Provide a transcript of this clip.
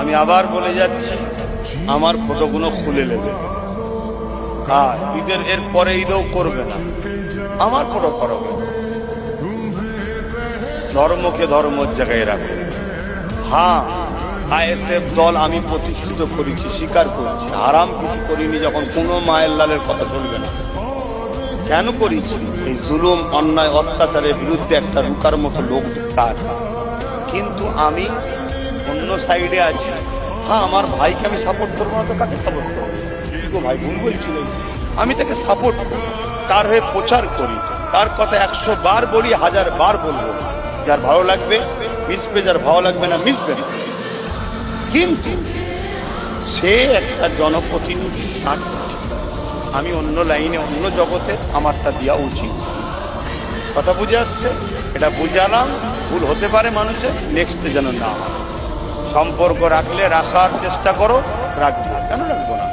আমি আবার বলে যাচ্ছি, আমার ফটোগুলো খুলে নেবে। হ্যাঁ, ঈদের এর পরে ঈদও করবে না, আমার ফটো করবে। ধর্মকে ধর্মের জায়গায় রাখো। হ্যাঁ, আইএসএফ দল আমি প্রতিষ্ঠিত করেছি, স্বীকার করছি। হারাম কিছু করিনি, যখন কোনো মায়ের লালের কথা চলবে না। কেন করেছি? এই জুলুম, অন্যায়, অত্যাচারের বিরুদ্ধে একটা রুকার মতো লোক দরকার। কিন্তু আমি অন্য সাইডে আছি। হ্যাঁ, আমার ভাইকে আমি সাপোর্ট করবো না তো কাকে সাপোর্ট করবো? ভাই ভুল বলছিল, আমি তাকে সাপোর্ট করি, তার হয়ে প্রচার করি, তার কথা 100 বার বলি, 1000 বার বলবো। যার ভালো লাগবে মিশবে, যার ভালো লাগবে না মিশবে না। কিন্তু সে একটা জনপ্রতিনিধি, আমি অন্য লাইনে, অন্য জগতে, আমারটা দেওয়া উচিত। কথা বুঝে আসছে? এটা বুঝালাম। ভুল হতে পারে মানুষের, নেক্সটে যেন না হয়। সম্পর্ক রাখলে রাখার চেষ্টা করো, রাখবো, কেন রাখবো না?